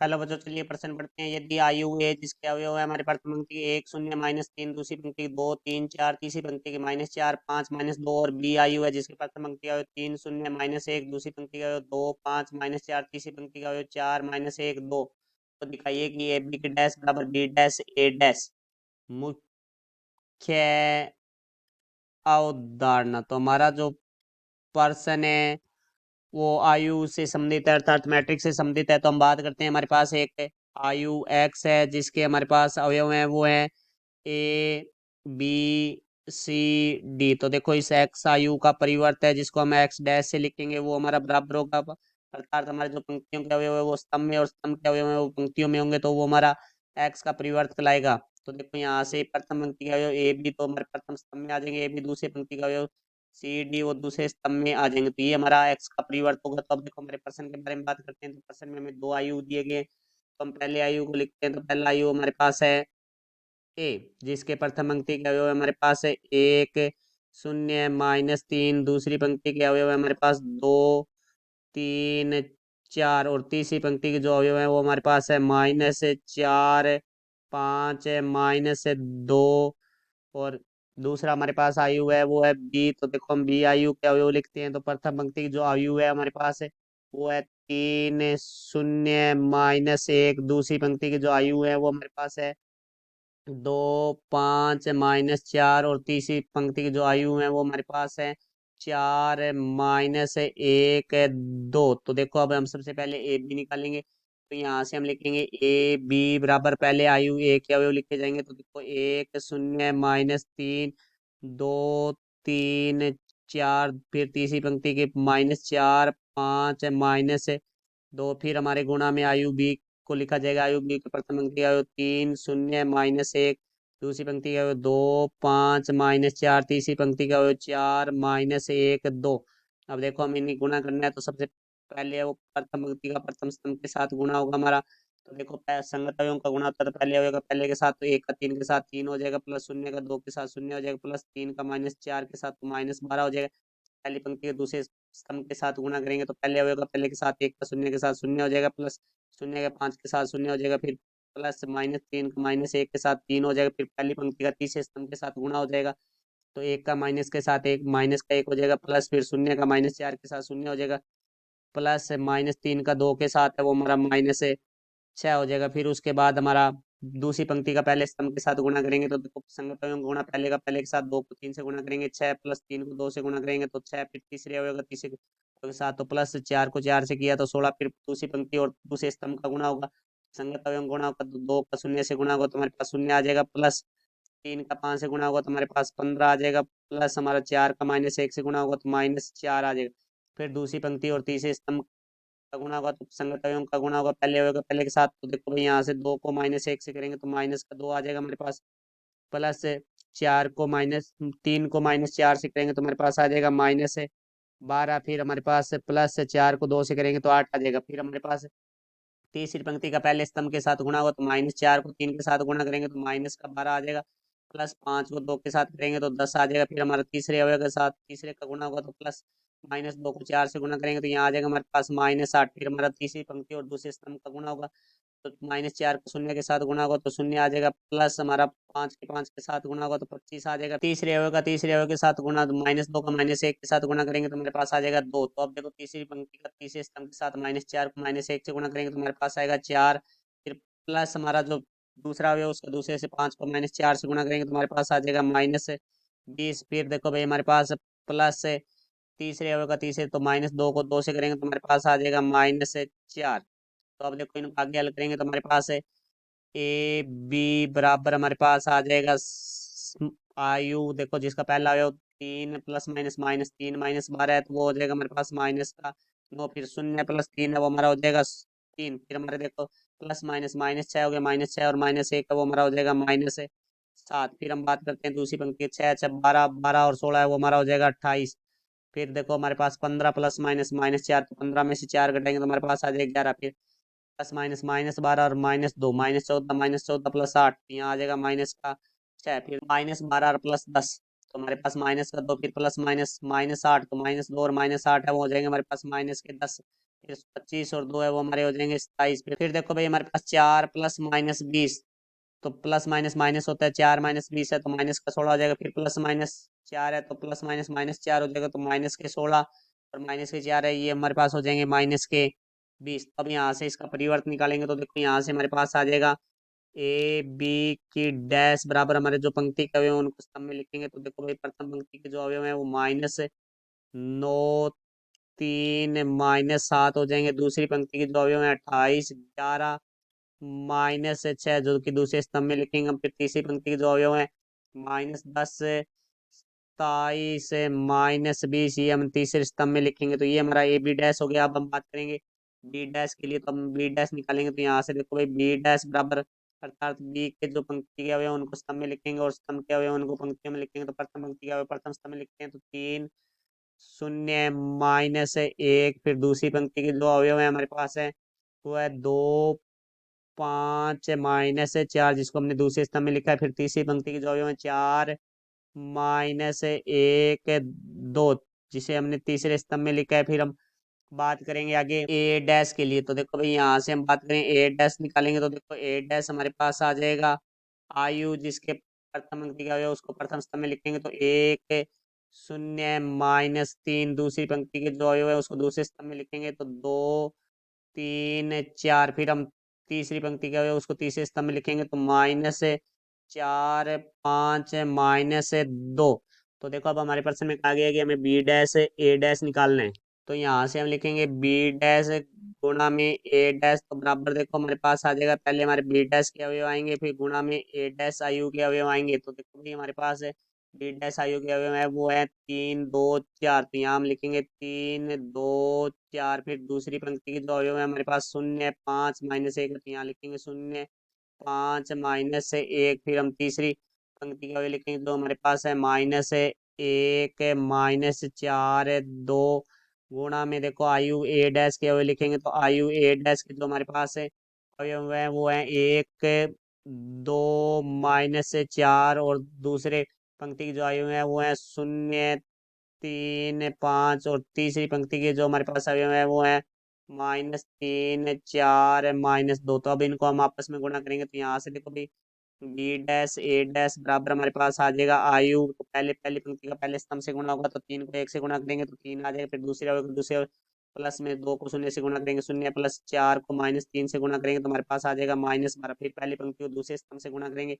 Hello बच्चों, चलिए प्रश्न पढ़ते हैं। यदि आयु है जिसके अवयव है हमारे प्रथम पंक्ति के एक शून्य माइनस तीन, दूसरी पंक्ति की दो तीन चार, तीसरी पंक्ति की माइनस चार पाँच माइनस दो, और बी आयु है जिसके प्रथम पंक्ति का अवयव तीन शून्य माइनस एक, दूसरी पंक्ति का अवयव दो पाँच माइनस चार, तीसरी पंक्ति का अवयव चार माइनस एक दो, तो दिखाइए कि ए बी के डैश बराबर बी डैश ए डैश। मुख्य अवधारणा, तो हमारा जो पर्सन है वो आयु से संबंधित है, अर्थात मैट्रिक्स से संबंधित है। तो हम बात करते हैं, हमारे पास एक आयु एक्स है जिसके हमारे पास अवयव हैं, वो है ए बी सी डी। तो देखो, इस एक्स आयु का परिवर्त है जिसको हम एक्स डैश से लिखेंगे, वो हमारा बराबर होगा, अर्थात हमारे जो पंक्तियों के अवयव है वो स्तंभ में और स्तंभ के अवयव है वो पंक्तियों में होंगे, तो वो हमारा एक्स का परिवर्त कहलाएगा। तो देखो यहाँ से प्रथम पंक्ति का अवयव ए बी तो हमारे प्रथम स्तंभ में आ जाएंगे, ए बी दूसरी पंक्ति का अवयव सी डी वो दूसरे स्तंभ में आ जाएंगे, तो ये हमारा एक्स का परिवर्त होगा। तो अब देखो हमारे प्रश्न के बारे में बात करते हैं। तो प्रश्न में हमें दो आयु दिए गए, तो हम पहले आयु को लिखते हैं। तो पहला आयु हमारे पास है ए, जिसके प्रथम पंक्ति के अवयव हमारे पास है एक शून्य माइनस तीन, दूसरी पंक्ति के अवयव है हमारे पास दो तीन चार, और तीसरी पंक्ति के जो अवयव है वो हमारे पास है माइनस चार पाँच माइनस दो, और दूसरा हमारे पास आयु है वो है बी। तो देखो हम बी आयु के अवयव लिखते हैं। तो प्रथम पंक्ति की जो आयु है हमारे पास है वो है तीन शून्य माइनस एक, दूसरी पंक्ति की जो आयु है वो हमारे पास है दो पाँच माइनस चार, और तीसरी पंक्ति की जो आयु है वो हमारे पास है चार माइनस एक दो। तो देखो अब हम सबसे पहले ए बी निकालेंगे। तो यहाँ से हम लिखेंगे ए बी बराबर, पहले आयु ए के अवयव लिखे जाएंगे। तो देखो एक शून्य माइनस तीन, दो तीन चार, फिर तीसरी पंक्ति के माइनस चार पाँच माइनस दो, फिर हमारे गुणा में आयु बी को लिखा जाएगा। आयु बी के प्रथम पंक्ति का आयु तीन शून्य माइनस एक, दूसरी पंक्ति का आयु दो पाँच माइनस चार, तीसरी पंक्ति का आयु चार माइनस एक दो। अब देखो हम इन्हें गुणा करना है, तो सबसे पहले वो प्रथम पंक्ति का प्रथम स्तंभ के साथ गुणा होगा हमारा। तो देखो संगत अवयवों का गुणा होता है, तो पहले अवयव का पहले के साथ तो एक का तीन के साथ तीन हो जाएगा, प्लस शून्य का दो के साथ शून्य हो जाएगा, प्लस तीन का माइनस चार के साथ तो माइनस बारह हो जाएगा। पहली पंक्ति के दूसरे स्तंभ के साथ गुणा करेंगे, तो पहले अवयव का पहले के साथ एक का शून्य के साथ शून्य हो जाएगा, प्लस शून्य का पाँच के साथ शून्य हो जाएगा, फिर प्लस माइनस तीन का माइनस एक के साथ तीन हो जाएगा, फिर पहली पंक्ति का तीसरे स्तंभ के साथ गुणा हो जाएगा। तो एक का माइनस के साथ एक माइनस का एक हो जाएगा, प्लस फिर शून्य का माइनस चार के साथ शून्य हो जाएगा, प्लस माइनस तीन का दो के साथ है वो हमारा माइनस छः हो जाएगा। फिर उसके बाद हमारा दूसरी पंक्ति का पहले स्तंभ के साथ गुणा करेंगे, तो देखो संगत अवयव गुणा पहले का पहले के साथ दो को तीन से गुणा करेंगे, छः प्लस तीन को दो से गुणा करेंगे तो छः, फिर तीसरे अवयव का तीसरे के साथ तो प्लस चार को चार से किया तो सोलह, फिर दूसरी पंक्ति और दूसरे स्तंभ का गुणा होगा। संगत अवयव गुणा होगा तो दो का शून्य से गुणा होगा तो हमारे पास शून्य आ जाएगा, प्लस तीन का पाँच से गुणा होगा तो हमारे पास पंद्रह आ जाएगा, प्लस हमारा चार का माइनस एक से गुणा होगा तो माइनस चार आ जाएगा। फिर दूसरी पंक्ति और तीसरे स्तंभ का गुणा होगा तो संगत अवयवों का गुणा होगा पहले अवयव का पहले के साथ। तो देखो भाई यहाँ से दो को माइनस एक से करेंगे तो माइनस का दो आ जाएगा हमारे पास, प्लस चार को माइनस तीन को माइनस चार से करेंगे तो हमारे पास आ जाएगा माइनस बारह, फिर हमारे पास प्लस चार को दो से करेंगे तो आठ आ जाएगा। फिर हमारे पास तीसरी पंक्ति का पहले स्तंभ के साथ गुणा होगा तो माइनस चार को तीन के साथ गुणा करेंगे तो माइनस का बारह आ जाएगा, प्लस पाँच को दो के साथ करेंगे तो दस आ जाएगा। फिर हमारा तीसरे अवयव के साथ तीसरे का गुणा होगा तो प्लस माइनस दो को चार से गुणा करेंगे तो यहाँ आ जाएगा हमारे पास माइनस आठ। फिर हमारा तीसरी पंक्ति और दूसरे स्तंभ का गुणा होगा तो माइनस चार को शून्य के साथ गुणा होगा तो शून्य आ जाएगा, प्लस हमारा पाँच के साथ गुणा होगा तो पच्चीस आ जाएगा। तीसरे अवयव का तीसरे अवयव के साथ गुणा, तो माइनस दो का माइनस एक के साथ गुणा करेंगे तो हमारे पास आ जाएगा दो। तो अब देखो तीसरी पंक्ति का तीसरे स्तंभ के साथ माइनस चार को माइनस एक से गुणा करेंगे तो हमारे पास आएगा चार, फिर प्लस हमारा जो दूसरा अवयव उसका दूसरे से पाँच को माइनस चार से गुणा करेंगे तो हमारे पास आ जाएगा माइनस बीस। फिर देखो भाई हमारे पास प्लस तीसरे अवयव का तीसरे तो माइनस दो को दो से करेंगे तो हमारे पास आ जाएगा माइनस चार। तो अब देखो इन आगे हल करेंगे तो हमारे पास है ए बी बराबर हमारे पास आ जाएगा आयु, देखो जिसका पहला अवयव तीन प्लस माइनस माइनस तीन माइनस बारह है तो वो हो जाएगा हमारे पास माइनस का नौ, फिर शून्य प्लस तीन है वो हमारा हो जाएगा तीन, फिर हमारे देखो प्लस माइनस माइनस छः हो गया, माइनस छः और माइनस एक है वो हमारा हो जाएगा माइनस सात। फिर हम बात करते हैं दूसरी पंक्ति छः छः बारह, बारह और सोलह है वो हमारा हो जाएगा अट्ठाईस। फिर देखो हमारे पास पंद्रह प्लस माइनस माइनस चार, तो पंद्रह में से चार घटाएंगे तो हमारे पास आ जाएगा ग्यारह। फिर प्लस माइनस माइनस बारह और माइनस दो माइनस चौदह प्लस आठ, यहाँ आ जाएगा माइनस का छः, फिर माइनस बारह और प्लस दस, तो हमारे पास माइनस का दो, फिर प्लस माइनस माइनस आठ, तो माइनस दो और माइनस आठ है वो हो जाएंगे हमारे पास माइनस के दस। फिर 25 और 2 है वो हमारे हो जाएंगे 27। फिर देखो भाई हमारे पास 4 प्लस माइनस 20, तो प्लस माइनस माइनस होता है, 4 माइनस 20 है तो माइनस का 16 हो जाएगा। फिर प्लस माइनस 4 है तो प्लस माइनस माइनस 4 हो जाएगा, तो माइनस के 16 और माइनस के 4 है, ये हमारे पास हो जाएंगे माइनस के 20। अब यहाँ से इसका परिवर्तन निकालेंगे तो देखो यहाँ से हमारे पास आ जाएगा ए बी की डैश बराबर हमारे जो पंक्ति के अवयव हैं उनको स्तंभ में लिखेंगे। तो देखो भाई प्रथम पंक्ति के जो अवयव हैं वो माइनस 9 3 माइनस 7 हो जाएंगे। दूसरी पंक्ति के जो अवयव हैं 28 11 माइनस 6 जो कि दूसरे स्तंभ में लिखेंगे हम। फिर तीसरी पंक्ति के जो अवयव हैं माइनस 10 27 माइनस 20, ये हम तीसरे स्तंभ में लिखेंगे। तो ये हमारा ए बी डैश हो गया। अब हम बात करेंगे बी डैश के लिए, तो हम बी डैश निकालेंगे। तो यहाँ से देखो भाई बी डैश बराबर, अर्थात बी के जो पंक्ति के अवयव हैं उनको स्तंभ में लिखेंगे और स्तंभ के अवयव उनको पंक्तियों में लिखेंगे। तो प्रथम पंक्ति के अवयव प्रथम स्तंभ में लिखते हैं तो 3 शून्य माइनस 1। फिर दूसरी पंक्ति के जो अवयव है हमारे पास है वो है 2 5 माइनस 4 जिसको हमने दूसरे स्तंभ में लिखा है। फिर तीसरी पंक्ति के जो अवयव है 4 माइनस 1 2 जिसे हमने तीसरे स्तंभ में लिखा है। फिर हम बात करेंगे आगे ए डैश के लिए, तो देखो भाई यहाँ से हम बात करें ए डैश निकालेंगे तो देखो ए डैश हमारे पास आ जाएगा आयु, जिसके प्रथम पंक्ति का है उसको प्रथम स्तंभ में लिखेंगे तो 1 शून्य माइनस 3। दूसरी पंक्ति के जो अवयव है उसको दूसरे स्तंभ में लिखेंगे तो 2 3 4। फिर हम तीसरी पंक्ति का अवयव उसको तीसरे स्तंभ में लिखेंगे तो माइनस 4 5 माइनस 2। तो देखो अब हमारे प्रश्न में कहा गया है कि हमें बी डैश ए डैश निकालना है। तो यहाँ से हम लिखेंगे बी डैश गुणा में ए डैश, तो बराबर देखो हमारे पास आ जाएगा, पहले हमारे बी डैश के अवयव आएंगे फिर गुणा में ए डैश आयु के अवयव आएंगे। तो देखो भाई हमारे पास बी डैश आयु के अवयव है वो है 3 2 4, तो यहाँ हम लिखेंगे 3 2 4। फिर दूसरी पंक्ति के जो अवयव है हमारे पास 0 5 माइनस 1, तो यहाँ लिखेंगे 0 5 माइनस 1। फिर हम तीसरी पंक्ति का अवयव लिखेंगे जो हमारे पास है माइनस 1 माइनस 4 2 गुणा में देखो आयु ए डैश के अवयव लिखेंगे तो आयु ए डैश के जो हमारे पास है अवयव है वो है 1 2 माइनस 4, और दूसरे पंक्ति की जो आयु है वो है 0 3 5, और तीसरी पंक्ति के जो हमारे पास अवयव है वो है -3 4 -2। तो अब इनको हम आपस में गुणा करेंगे तो यहाँ से देखो भाई बी डैश ए डैश बराबर हमारे पास आ जाएगा आयु, तो पहले पहली पंक्ति का पहले स्तंभ से गुणा होगा तो 3 को 1 से गुणा करेंगे तो 3 आ जाएगा। फिर दूसरे अवयव को दूसरे प्लस में 2 को 0 से गुणा करेंगे 0 प्लस 4 को -3 से गुणा करेंगे तो हमारे पास आ जाएगा -12। फिर पहली पंक्ति को दूसरे स्तंभ से गुणा करेंगे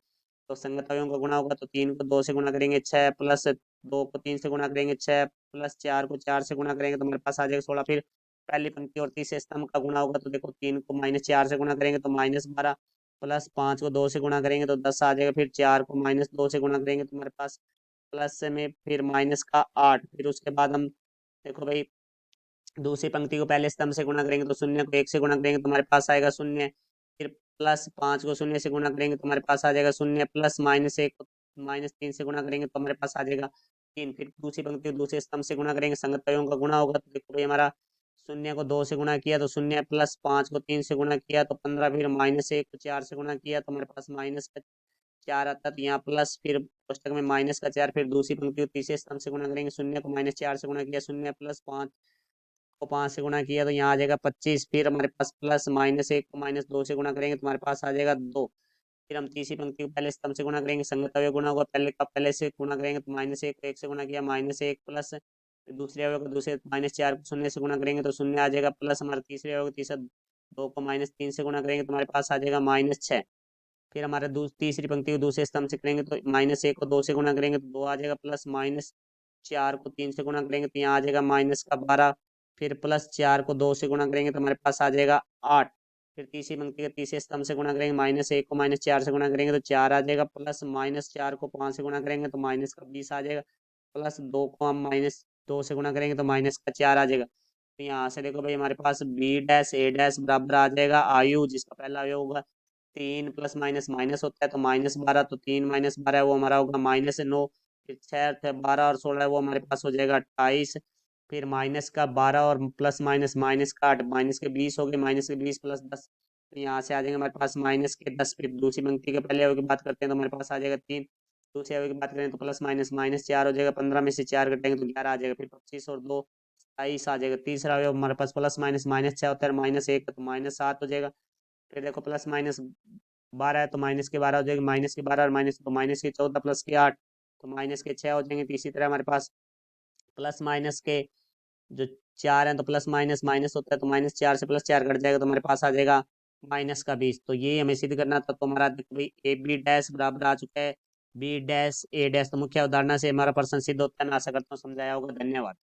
तो संगत अवयवों का गुणा होगा तो 3 को 2 से गुणा करेंगे 6 प्लस 2 को 3 से गुणा करेंगे 6 प्लस 4 को 4 से गुणा करेंगे तो हमारे पास आ जाएगा 16। फिर पहली पंक्ति और तीसरे स्तंभ का गुणा होगा तो देखो 3 को -4 से गुणा करेंगे तो -12 प्लस 5 को 2 से गुणा करेंगे तो 10 आ जाएगा। फिर 4 को -2 से गुणा करेंगे तो हमारे पास प्लस में फिर माइनस का 8। फिर उसके बाद हम देखो भाई दूसरी पंक्ति को पहले स्तंभ से गुणा करेंगे तो 0 को 1 से गुणा करेंगे तो हमारे पास आएगा 0। फिर प्लस 5 को 0 से गुणा करेंगे तो हमारे पास आ जाएगा 0 प्लस -1 को -3 से गुणा करेंगे तो हमारे पास आ जाएगा 3। फिर दूसरी पंक्ति को दूसरे स्तंभ से गुणा करेंगे, संगत अवयवों का गुणा होगा तो देखो भाई हमारा 0 को 2 से गुणा किया तो 0 प्लस 5 को 3 से गुणा किया तो 15। फिर -1 को 4 से गुणा किया तो हमारे पास माइनस का 4 आता, तो यहाँ प्लस फिर कोष्टक में माइनस का 4। फिर दूसरी पंक्ति को तीसरे स्तंभ से गुणा करेंगे, 0 को -4 से गुणा किया 0 प्लस 5 को 5 से गुणा किया तो यहाँ आ जाएगा 25। फिर हमारे पास प्लस -1 को -2 से गुणा करेंगे तो हमारे पास आ जाएगा 2। फिर हम तीसरी पंक्ति को पहले स्तंभ से गुणा करेंगे, संगत अवयव गुणा होगा पहले का पहले से गुणा करेंगे तो -1 को 1 से गुणा किया -1 प्लस दूसरे अवयव को दूसरे -4 को 0 से गुणा करेंगे तो 0 आ जाएगा। प्लस हमारा तीसरे अवयव को तीसरा 2 को -3 से गुणा करेंगे तो हमारे पास आ जाएगा -6। फिर हमारे तीसरी पंक्ति को दूसरे स्तंभ से करेंगे तो -1 को 2 से गुणा करेंगे तो 2 आ जाएगा। प्लस -4 को 3 से गुणा करेंगे तो यहाँ आ जाएगा माइनस का 12। फिर प्लस 4 को 2 से गुणा करेंगे तो हमारे पास आ जाएगा 8। फिर तीसरी पंक्ति के तीसरे स्तंभ से गुणा करेंगे, -1 को -4 से गुणा करेंगे तो 4 आ जाएगा। प्लस -4 को 5 से गुणा करेंगे तो माइनस का 20 आ जाएगा। प्लस 2 को हम -2 से गुणा करेंगे तो माइनस का 4 आ जाएगा। तो यहाँ से देखो भाई हमारे पास बी डैश ए डैश बराबर आ जाएगा आयु, जिसका पहला अवयव होगा 3 प्लस माइनस माइनस होता है तो -12, तो 3 -12 है वो हमारा होगा -9। फिर 6 थे 12 और 16 है वो हमारे पास हो जाएगा 28। फिर माइनस का 12 और प्लस माइनस माइनस का 8, माइनस के 20 हो गए, माइनस के 20 प्लस 10, तो यहाँ से आ जाएंगे हमारे पास -10। फिर दूसरी पंक्ति के पहले अवयव की बात करते हैं तो हमारे पास आ जाएगा 3। दूसरे अवयव की बात करें तो प्लस माइनस -4 हो जाएगा, 15 में से 4 घटेंगे तो 11 आ जाएगा। फिर 25 और 2 22 आ जाएगा। तीसरा अवयव हमारे पास प्लस माइनस माइनस 6 होता है, माइनस 1 तो माइनस 7 हो जाएगा। फिर देखो प्लस माइनस 12 है तो माइनस के 12 हो जाएगी, माइनस के 12 और माइनस तो माइनस के 14 प्लस के 8 तो माइनस के 6 हो जाएंगे। तो इसी तरह हमारे पास प्लस माइनस के जो 4 हैं तो प्लस माइनस माइनस होता है, तो माइनस 4 से प्लस 4 कट जाएगा तो हमारे पास आ जाएगा माइनस का 20। तो ये हमें सिद्ध करना था। तो हमारा देखो भाई ए बी डैश बराबर आ चुका है बी डैश ए डैश। तो मुख्य अवधारणा से हमारा प्रश्न सिद्ध होता है। मैं आशा करता हूँ समझाया होगा। धन्यवाद।